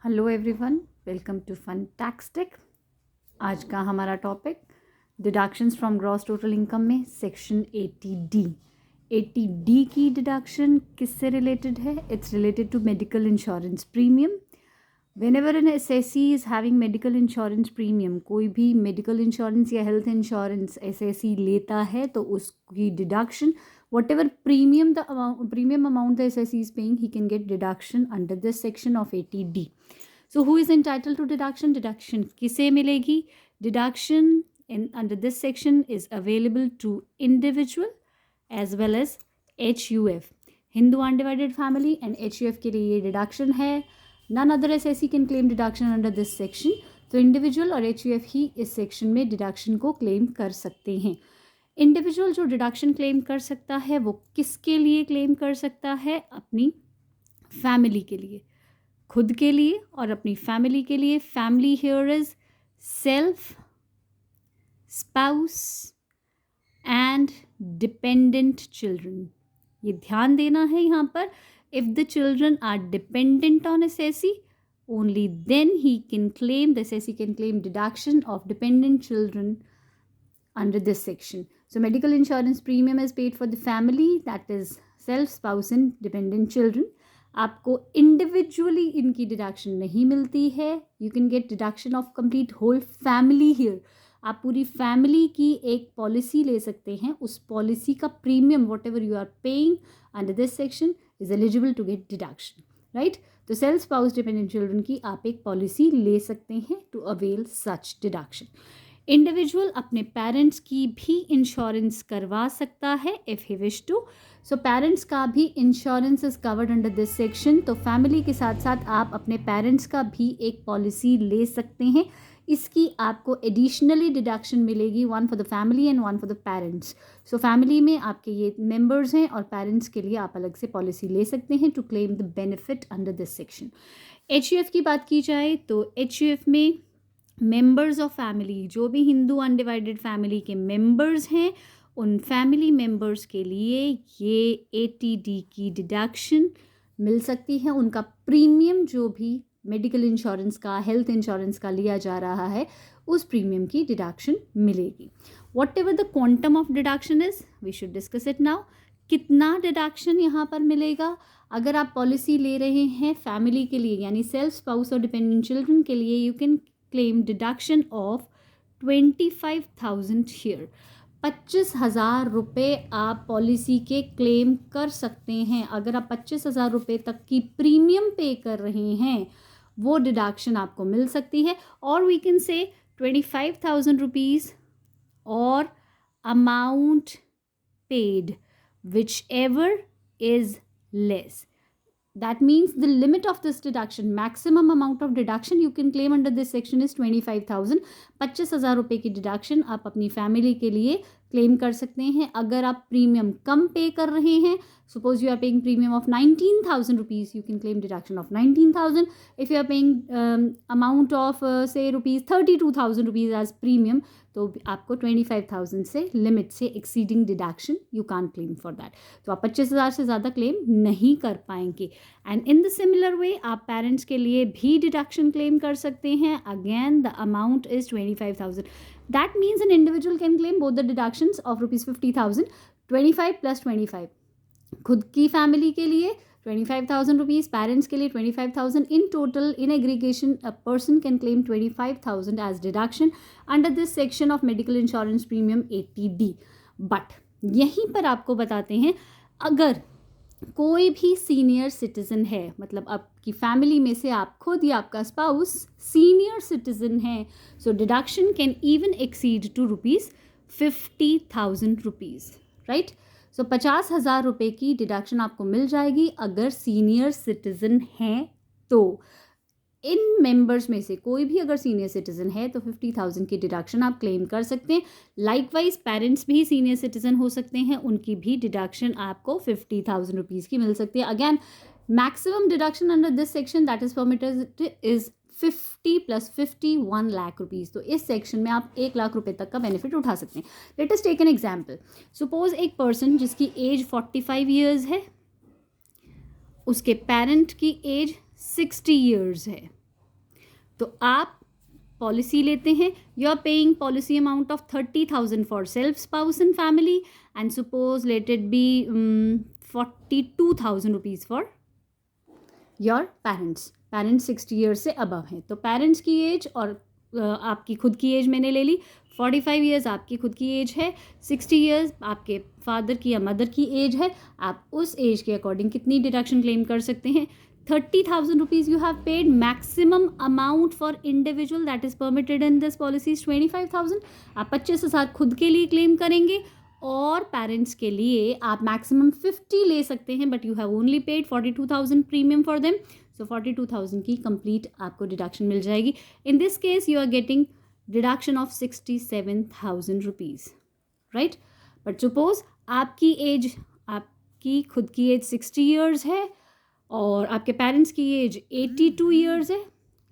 Hello everyone, welcome to fun tax tech. आज का हमारा topic deductions from gross total income में section 80D। 80D की deduction किससे रिलेटेड है? It's related to medical insurance premium. Whenever an SSE is having medical insurance premium, कोई भी medical insurance या हेल्थ इंश्योरेंस SSE लेता है तो उसकी deduction whatever premium amount the SSE is paying, he can get deduction under this section of 80D. So who is entitled to deduction? Deduction किसे मिलेगी? Deduction under this section is available to individual as well as HUF, Hindu undivided family, and HUF के लिए ये deduction है. None other SSE can claim deduction under this section. तो individual और HUF ही इस section में डिडक्शन को claim कर सकते हैं. इंडिविजुअल जो डिडक्शन क्लेम कर सकता है वो किसके लिए क्लेम कर सकता है? अपनी फैमिली के लिए, खुद के लिए और अपनी फैमिली के लिए. Family here is self, spouse and dependent children. ये ध्यान देना है यहाँ पर. If the children are dependent on SSE, only then the SSE can claim deduction of dependent children under this section. So medical insurance premium is paid for the family, that is self, spouse and dependent children. आपको individually इनकी deduction नहीं मिलती है. You can get deduction of complete whole family here. आप पूरी family की एक policy ले सकते हैं. उस पॉलिसी का premium whatever you are paying under this section is eligible to get deduction, right. तो सेल्फ, स्पाउस, डिपेंडेंट चिल्ड्रन की आप एक पॉलिसी ले सकते हैं to avail such deduction. Individual अपने पेरेंट्स की भी इंश्योरेंस करवा सकता है if he wish to. So parents का भी insurance is covered under this section. तो फैमिली के साथ साथ आप अपने पेरेंट्स का भी एक पॉलिसी ले सकते हैं. इसकी आपको एडिशनली डिडक्शन मिलेगी, one for the family and one for the parents. So family में आपके ये मेंबर्स हैं और पेरेंट्स के लिए आप अलग से पॉलिसी ले सकते हैं to claim the benefit under this section. HUF की बात की जाए तो HUF में मेंबर्स ऑफ फैमिली, जो भी हिंदू अनडिवाइडेड फैमिली के मेंबर्स हैं, उन फैमिली मेंबर्स के लिए ये 80D की डिडक्शन मिल सकती है. उनका प्रीमियम जो भी मेडिकल इंश्योरेंस का, हेल्थ इंश्योरेंस का लिया जा रहा है, उस प्रीमियम की डिडक्शन मिलेगी. Whatever the quantum of deduction is, we should discuss it now. कितना डिडक्शन यहाँ पर मिलेगा? अगर आप पॉलिसी ले रहे हैं फैमिली के लिए यानी सेल्फ, स्पाउस और डिपेंडेंट चिल्ड्रन के लिए, you can claim deduction of 25,000 here. 25,000 रुपये आप पॉलिसी के क्लेम कर सकते हैं. अगर आप 25,000 रुपये तक की प्रीमियम पे कर रहे हैं वो डिडक्शन आपको मिल सकती है. और वी कैन से 25,000 रुपीज़ और amount paid which ever is less. That means the limit of this deduction, maximum amount of deduction you can claim under this section is 25,000. 25,000 रुपये की डिडक्शन आप अपनी फैमिली के लिए क्लेम कर सकते हैं. अगर आप प्रीमियम कम पे कर रहे हैं, suppose you are paying premium of 19,000 rupees, you can claim deduction of 19,000. If you are paying amount of say rupees 32,000 rupees as premium, तो आपको 25,000 से लिमिट से exceeding deduction you can claim for that. तो आप 25,000 से ज़्यादा claim नहीं कर पाएंगे. And in the similar way आप पेरेंट्स के लिए भी डिडक्शन क्लेम कर सकते हैं. Again the amount is 25,000. That means an individual can claim both the deductions of rupees 50,000, 25 + 25. खुद की फैमिली के लिए 25,000 रुपीज़, पेरेंट्स के लिए 25,000. In total, in aggregation, a person can claim 25,000 as deduction under this section of medical insurance premium 80D. But यहीं पर आपको बताते हैं, अगर कोई भी सीनियर सिटीज़न है, मतलब आपकी फैमिली में से आप खुद या आपका स्पाउस सीनियर सिटीज़न है, so deduction can even exceed to rupees 50,000 rupees, right. So 50,000 रुपये की डिडक्शन आपको मिल जाएगी अगर सीनियर सिटीज़न हैं. तो इन मेंबर्स में से कोई भी अगर सीनियर सिटीज़न है तो 50,000 की डिडक्शन आप क्लेम कर सकते हैं. लाइकवाइज पेरेंट्स भी सीनियर सिटीज़न हो सकते हैं, उनकी भी डिडक्शन आपको 50,000 रुपीज़ की मिल सकती है. Again maximum deduction under this section that is permitted is 50 + 50 1 lakh rupees. तो इस सेक्शन में आप 1 लाख रुपए तक का बेनिफिट उठा सकते हैं. Let us take an example. Suppose एक पर्सन जिसकी एज 45 ईयर्स है, उसके पेरेंट की एज 60 ईयर्स है, तो आप पॉलिसी लेते हैं, you are paying policy amount of 30,000 for self, spouse and family, and suppose let it be 42,000 rupees for your parents 60 years से अबव हैं। तो पेरेंट्स की एज और आपकी खुद की एज मैंने ले ली, 45 ईयर्स आपकी खुद की एज है, 60 ईयर्स आपके फादर की या मदर की एज है। आप उस एज के अकॉर्डिंग कितनी डिडक्शन क्लेम कर सकते हैं? 30,000 rupees you have paid, maximum amount for individual that is permitted in this policy 25,000। आप 25,000 खुद के लिए क्लेम करेंगे और पेरेंट्स के लिए आप मैक्सिमम 50 ले सकते हैं, but you have only paid 42,000 premium for them, so 42,000 की कंप्लीट आपको डिडक्शन मिल जाएगी। In this case you are getting deduction of 67,000 rupees, right. But suppose आपकी खुद की एज 60 ईयर्स है और आपके पेरेंट्स की एज 82 ईयर्स है,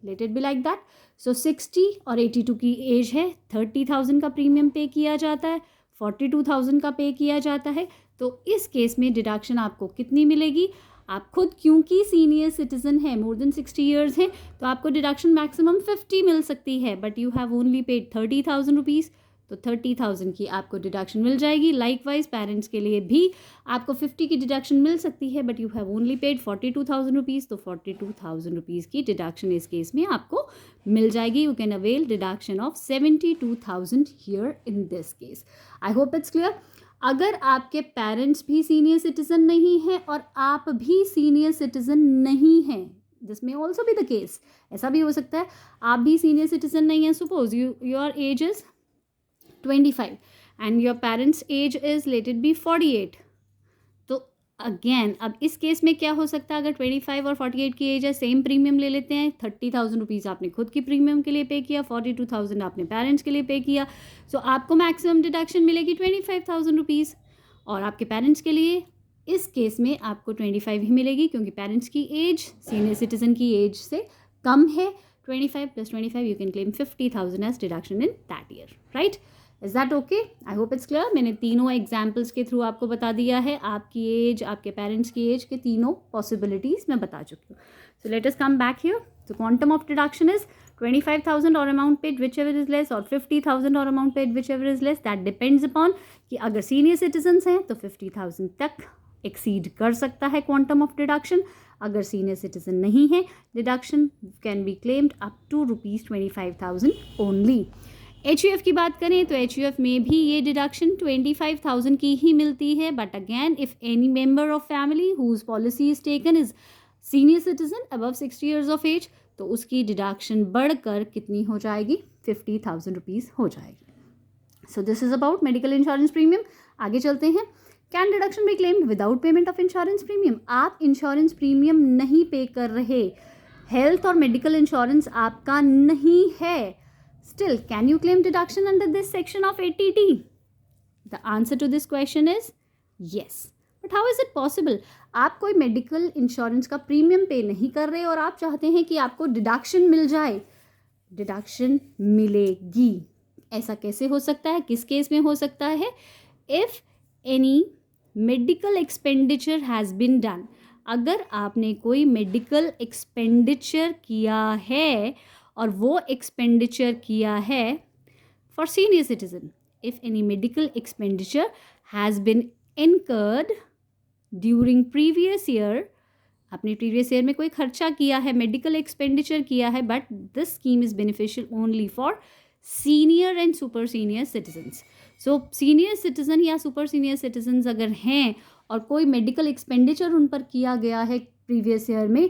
let it be like that. So 60 और 82 की एज है, 30,000 का प्रीमियम पे किया जाता है, 42,000 का पे किया जाता है। तो इस केस में डिडक्शन आपको कितनी मिलेगी? आप खुद क्योंकि सीनियर सिटीजन है, मोर देन 60 ईयर्स हैं, तो आपको डिडक्शन मैक्सिमम 50 मिल सकती है, but you have only paid 30,000 rupees, तो 30,000 की आपको डिडक्शन मिल जाएगी। लाइकवाइज पेरेंट्स के लिए भी आपको 50 की डिडक्शन मिल सकती है, but you have only paid 42,000 rupees, तो 42,000 रुपीज़ की डिडक्शन इस केस में आपको मिल जाएगी। You can avail deduction of 72,000 here in this case. I hope it's clear. अगर आपके पेरेंट्स भी सीनियर सिटीजन नहीं हैं और आप भी सीनियर सिटीजन नहीं हैं, this may also be the case, ऐसा भी हो सकता है आप भी सीनियर सिटीजन नहीं हैं, suppose your age is 25 and your parents age is let it be 48, तो अगेन अब इस केस में क्या हो सकता है? अगर 25 और 48 की एज है, सेम प्रीमियम ले लेते हैं। 30,000 रुपीज़ आपने खुद की प्रीमियम के लिए पे किया, 42,000 आपने पेरेंट्स के लिए पे किया, सो आपको मैक्सिमम डिडक्शन मिलेगी 25,000 रुपीज़, और आपके पेरेंट्स के लिए इस केस में आपको 25 ही मिलेगी, क्योंकि पेरेंट्स की एज सीनियर सिटीजन की एज से कम है। 25 + 25 you can claim 50,000 as deduction in that year, right. Is that okay? I hope it's clear. मैंने तीनों एग्जाम्पल्स के थ्रू आपको बता दिया है, आपकी एज, आपके पेरेंट्स की एज के तीनों पॉसिबिलिटीज़ मैं बता चुकी हूँ। So let us come back here. The quantum of deduction is 25,000 और amount paid which ever is less, और 50,000 और amount paid which ever is less. That depends upon कि अगर सीनियर सिटीजन्स हैं तो 50,000 तक एक्सीड कर सकता है क्वांटम ऑफ डिडक्शन। अगर सीनियर सिटीजन नहीं है, deduction can be claimed up to ₹25,000 only. HUF की बात करें तो HUF में भी ये डिडक्शन 25,000 की ही मिलती है, but again if any member of family whose policy is taken is senior citizen above 60 years of age, तो उसकी डिडक्शन बढ़कर कितनी हो जाएगी? 50,000 रुपीज़ हो जाएगी। So this is about medical insurance premium. आगे चलते हैं। Can deduction be claimed without payment of insurance premium? आप इंश्योरेंस प्रीमियम नहीं पे कर रहे, हेल्थ और मेडिकल इंश्योरेंस आपका नहीं है, still can you claim deduction under this section of 80D? The answer to this question is yes. But how is it possible? आप कोई मेडिकल इंश्योरेंस का प्रीमियम पे नहीं कर रहे और आप चाहते हैं कि आपको डिडक्शन मिल जाए। डिडक्शन मिलेगी, ऐसा कैसे हो सकता है? किस केस में हो सकता है? If any medical expenditure has been done, अगर आपने कोई मेडिकल एक्सपेंडिचर किया है और वो एक्सपेंडिचर किया है for senior citizen, if any medical expenditure has been incurred during previous year, आपने प्रीवियस ईयर में कोई खर्चा किया है, मेडिकल एक्सपेंडिचर किया है, but this scheme is beneficial only for senior and super senior citizens. So senior citizen या super senior citizens अगर हैं और कोई मेडिकल एक्सपेंडिचर उन पर किया गया है प्रीवियस ईयर में,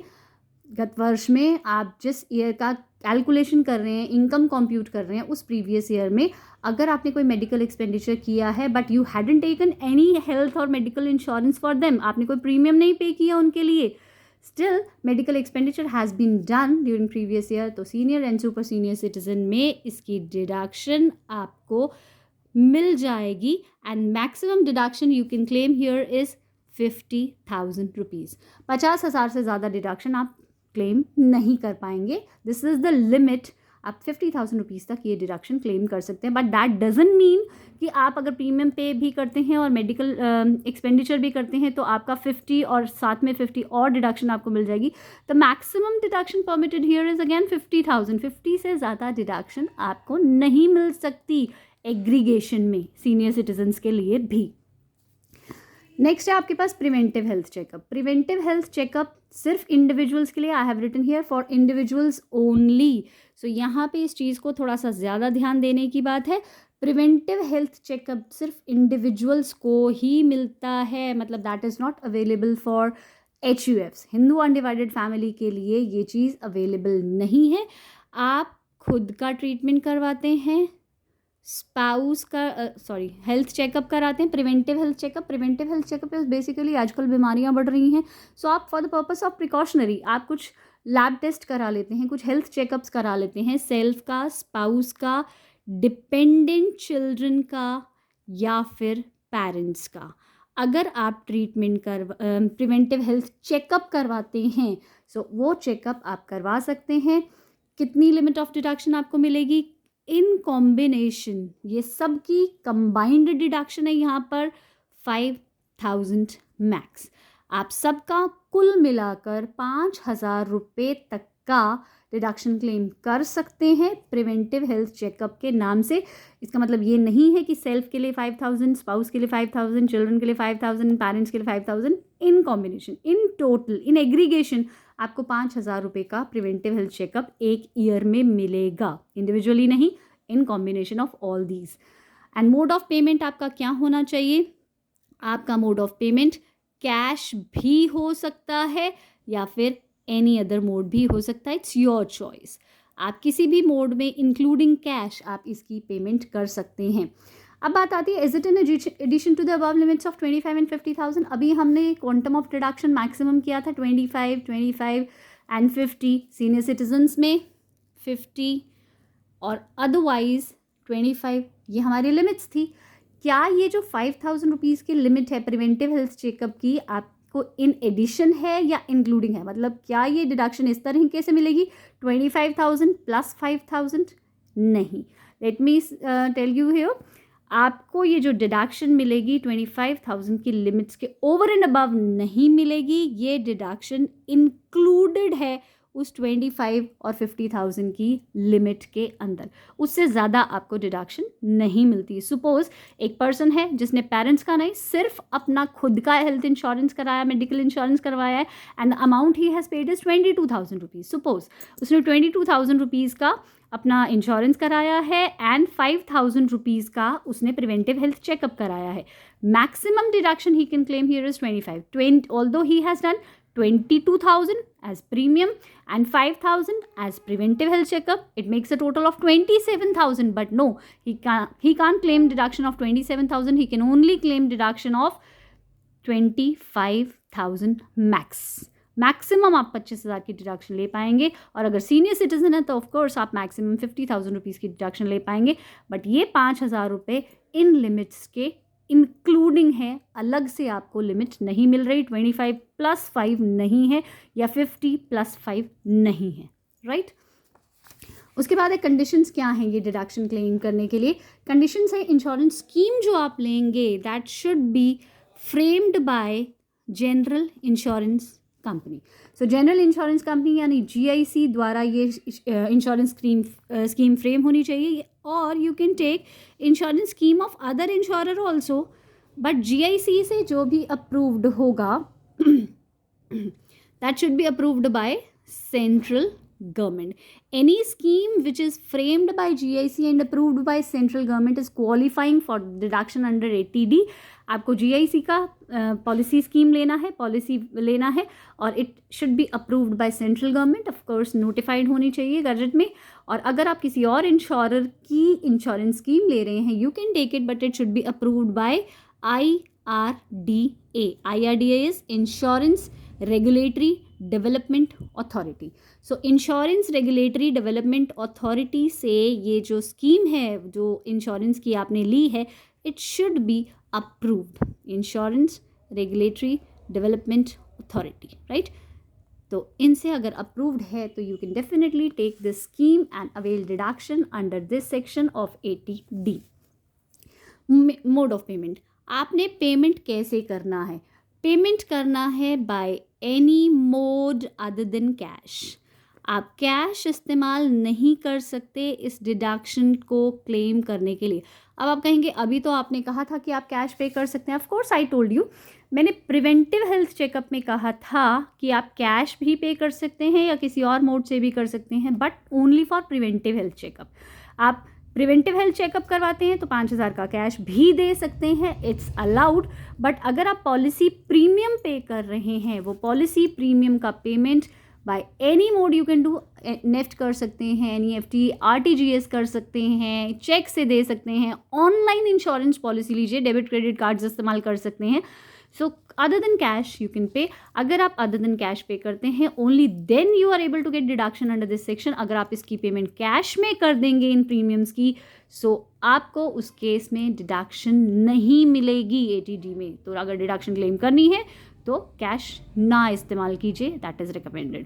गत वर्ष में, आप जिस ईयर का कैलकुलेशन कर रहे हैं, इनकम कंप्यूट कर रहे हैं, उस प्रीवियस ईयर में अगर आपने कोई मेडिकल एक्सपेंडिचर किया है but you hadn't taken any health or medical insurance for them, आपने कोई प्रीमियम नहीं पे किया उनके लिए, still medical expenditure has been done during previous year, तो senior and super senior citizen में इसकी डिडक्शन आपको मिल जाएगी। And maximum deduction you can claim here is 50,000 rupees. 50,000 से ज़्यादा डिडक्शन आप क्लेम नहीं कर पाएंगे। दिस इज़ द लिमिट आप 50,000 रुपीज़ तक ये डिडक्शन क्लेम कर सकते हैं. बट दैट डजंट मीन कि आप अगर प्रीमियम पे भी करते हैं और मेडिकल एक्सपेंडिचर भी करते हैं तो आपका 50 और साथ में 50 और डिडक्शन आपको मिल जाएगी. The maximum deduction permitted here is again 50,000. 50 से ज़्यादा डिडक्शन आपको नहीं मिल सकती एग्रीगेशन में सीनियर सिटीजन्स के लिए भी. नेक्स्ट है आपके पास preventive health checkup. Preventive health checkup सिर्फ इंडिविजुअल्स के लिए, I have written here for individuals only. So यहाँ पे इस चीज़ को थोड़ा सा ज़्यादा ध्यान देने की बात है. प्रिवेंटिव हेल्थ चेकअप सिर्फ इंडिविजुअल्स को ही मिलता है, मतलब that is not available for HUFs, Hindu undivided family के लिए ये चीज़ अवेलेबल नहीं है. आप खुद का ट्रीटमेंट करवाते हैं, स्पाउस का हेल्थ चेकअप कराते हैं. Preventive health checkup is basically, आजकल बीमारियां बढ़ रही हैं, सो आप for the purpose of precautionary आप कुछ लैब टेस्ट करा लेते हैं, कुछ हेल्थ चेकअप्स करा लेते हैं, सेल्फ का, स्पाउस का, डिपेंडेंट चिल्ड्रन का या फिर पेरेंट्स का. अगर आप प्रिवेंटिव हेल्थ चेकअप करवाते हैं सो वो चेकअप आप करवा सकते हैं. कितनी लिमिट ऑफ डिडक्शन आपको मिलेगी? इन कॉम्बिनेशन ये सब की कंबाइंड डिडक्शन है यहाँ पर 5,000 मैक्स. आप सबका कुल मिलाकर 5,000 रुपये तक का डिडक्शन क्लेम कर सकते हैं प्रिवेंटिव हेल्थ चेकअप के नाम से. इसका मतलब ये नहीं है कि सेल्फ के लिए 5,000, स्पाउस के लिए 5,000, चिल्ड्रन के लिए 5,000, पेरेंट्स के लिए 5,000. In combination, in total, in aggregation आपको 5,000 रुपये का प्रिवेंटिव हेल्थ चेकअप एक ईयर में मिलेगा, इंडिविजुअली नहीं, in combination of all these. And mode of payment आपका क्या होना चाहिए? आपका मोड ऑफ पेमेंट कैश भी हो सकता है या फिर एनी अदर मोड भी हो सकता है. It's your choice. आप किसी भी मोड में इंक्लूडिंग कैश आप इसकी पेमेंट कर सकते हैं. अब बात आती है, is it in addition to the above limits of 25 and 50,000. अभी हमने क्वांटम ऑफ डिडक्शन मैक्सिमम किया था 25 एंड 50. सीनियर सिटीजन्स में 50 और अदरवाइज 25, ये हमारी लिमिट्स थी. क्या ये जो 5,000 रुपीज़ की लिमिट है प्रिवेंटिव हेल्थ चेकअप की आपको इन एडिशन है या इंक्लूडिंग है? मतलब क्या ये डिडक्शन इस तरीके से मिलेगी 25,000 प्लस 5,000? नहीं. Let me tell you here, आपको ये जो डिडक्शन मिलेगी 25,000 की लिमिट्स के ओवर एंड अबव नहीं मिलेगी. ये डिडक्शन इंक्लूडेड है उस 25 और 50,000 की लिमिट के अंदर. उससे ज़्यादा आपको डिडक्शन नहीं मिलती. सपोज एक पर्सन है जिसने पेरेंट्स का नहीं, सिर्फ अपना खुद का हेल्थ इंश्योरेंस कराया, मेडिकल इंश्योरेंस करवाया है, and the amount he has paid is 22,000 rupees. Suppose उसने 22,000 रुपीज़ का अपना इंश्योरेंस कराया है एंड 5,000 रुपीज़ का उसने प्रिवेंटिव हेल्थ चेकअप कराया है. Maximum deduction he can claim here is 25. Although he has done 22,000 as premium and 5,000 as preventive health checkup, it makes a total of 27,000. But no, he can't claim deduction of 27,000. He can only claim deduction of 25,000 max. Maximum आप 25,000 की deduction ले पाएंगे. और अगर senior citizen है तो of course आप maximum 50,000 rupees की डिडक्शन ले पाएंगे. बट ये 5,000 रुपये इन लिमिट्स के इंक्लूडिंग है, अलग से आपको लिमिट नहीं मिल रही. 25 प्लस 5 नहीं है या 50 प्लस 5 नहीं है, राइट. उसके बाद एक कंडीशंस क्या हैं ये डिडक्शन क्लेम करने के लिए? कंडीशंस है, इंश्योरेंस स्कीम जो आप लेंगे that should B framed bye general insurance company. So general insurance company यानी GIC द्वारा ये इंश्योरेंस स्कीम फ्रेम होनी चाहिए. और you can take insurance scheme of other insurer also, but GIC से जो भी अप्रूव्ड होगा that should be approved by central government. Any scheme which is framed by GIC and approved by central government is qualifying for deduction under 80D. आपको GIC का policy scheme लेना है, policy लेना है, और it should be approved by central government. Of course notified होनी चाहिए gazette में. और अगर आप किसी और इंश्योरर की इंश्योरेंस स्कीम ले रहे हैं you can take it, but it should be approved by IRDA. IRDA is Insurance Regulatory Development Authority. So insurance regulatory development authority से ये जो स्कीम है जो इंश्योरेंस की आपने ली है it should be approved. Insurance regulatory development authority, right. तो इनसे अगर अप्रूव्ड है तो you can definitely take this scheme and avail deduction under this section of 80D। Mode of payment, आपने पेमेंट कैसे करना है? पेमेंट करना है by any mode other than cash. आप कैश इस्तेमाल नहीं कर सकते इस डिडक्शन को क्लेम करने के लिए। अब आप कहेंगे अभी तो आपने कहा था कि आप कैश पे कर सकते हैं। Of course I told you, मैंने प्रिवेंटिव हेल्थ चेकअप में कहा था कि आप कैश भी पे कर सकते हैं या किसी और मोड से भी कर सकते हैं, but only for preventive health checkup. आप प्रिवेंटिव हेल्थ चेकअप करवाते हैं तो 5,000 का कैश भी दे सकते हैं, इट्स अलाउड। बट अगर आप पॉलिसी प्रीमियम पे कर रहे हैं, वो पॉलिसी प्रीमियम का payment by any mode you can do, NEFT कर सकते हैं, NEFT, RTGS कर सकते हैं, चेक से दे सकते हैं, ऑनलाइन इंश्योरेंस पॉलिसी लीजिए, डेबिट क्रेडिट कार्ड्स इस्तेमाल कर सकते हैं। So other than cash you can pay. अगर आप अदर देन कैश पे करते हैं only then you are able to get deduction under this section. अगर आप इसकी पेमेंट कैश में कर देंगे इन प्रीमियम्स की, सो आपको उस केस में डिडक्शन नहीं मिलेगी 80D में। तो अगर डिडक्शन क्लेम करनी है तो कैश ना इस्तेमाल कीजिए, that is recommended.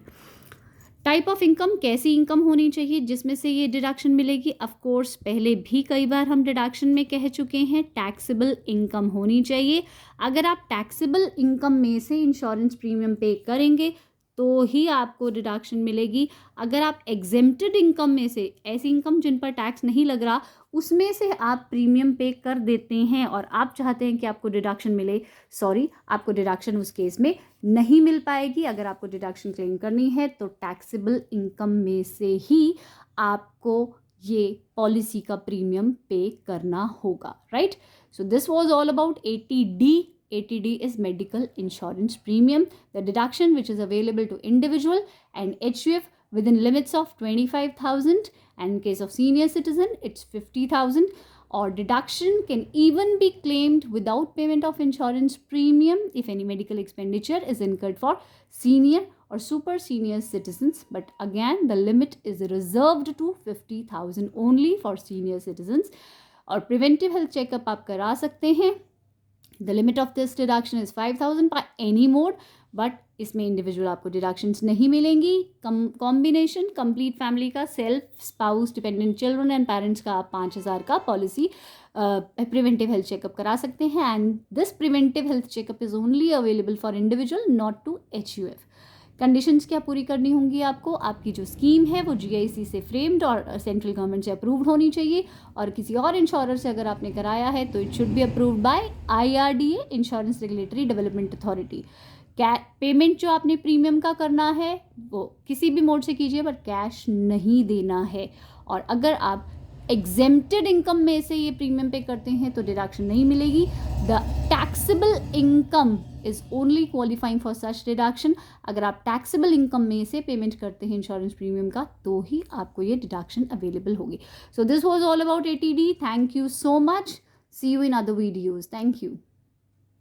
Type of income, कैसी इनकम होनी चाहिए जिसमें से ये डिडक्शन मिलेगी? ऑफ कोर्स पहले भी कई बार हम डिडक्शन में कह चुके हैं, टैक्सेबल इनकम होनी चाहिए। अगर आप टैक्सेबल इनकम में से इंश्योरेंस प्रीमियम पे करेंगे तो ही आपको डिडक्शन मिलेगी। अगर आप एग्जेम्प्टेड इनकम में से, ऐसी इनकम जिन पर टैक्स नहीं लग रहा, उसमें से आप प्रीमियम पे कर देते हैं और आप चाहते हैं कि आपको डिडक्शन मिले, सॉरी, आपको डिडक्शन उस केस में नहीं मिल पाएगी। अगर आपको डिडक्शन क्लेम करनी है तो टैक्सेबल इनकम में से ही आपको ये पॉलिसी का प्रीमियम पे करना होगा, right? So this was all about 80D. 80D is medical insurance premium, the deduction which is available to individual and HUF within limits of 25,000, and in case of senior citizen it's 50,000. Or deduction can even be claimed without payment of insurance premium if any medical expenditure is incurred for senior or super senior citizens, but again the limit is reserved to 50,000 only for senior citizens. और preventive health checkup आप करा सकते हैं। The limit of this deduction is 5,000 by any mode, but इसमें individual आपको deductions नहीं मिलेंगी। Combination complete family का, self, spouse, dependent children and parents का आप 5,000 का पॉलिसी प्रिवेंटिव हेल्थ चेकअप करा सकते हैं। And this preventive health checkup is only available for individual, not to HUF। Conditions क्या पूरी करनी होंगी आपको? आपकी जो स्कीम है वो GIC से फ्रेम्ड और सेंट्रल गवर्नमेंट से अप्रूव्ड होनी चाहिए, और किसी और इंश्योरर से अगर आपने कराया है तो it should be approved by IRDA, insurance regulatory development authority. Payment जो आपने प्रीमियम का करना है वो किसी भी मोड से कीजिए, बट कैश नहीं देना है। और अगर आप एग्जेम्प्टेड इनकम में से ये प्रीमियम पे करते हैं तो डिडक्शन नहीं मिलेगी। The taxable income is only qualifying for such deduction. अगर आप टैक्सेबल इनकम में से पेमेंट करते हैं इंश्योरेंस प्रीमियम का तो ही आपको ये डिडक्शन अवेलेबल होगी। So this was all about 80D. Thank you so much. See you in other videos. Thank you.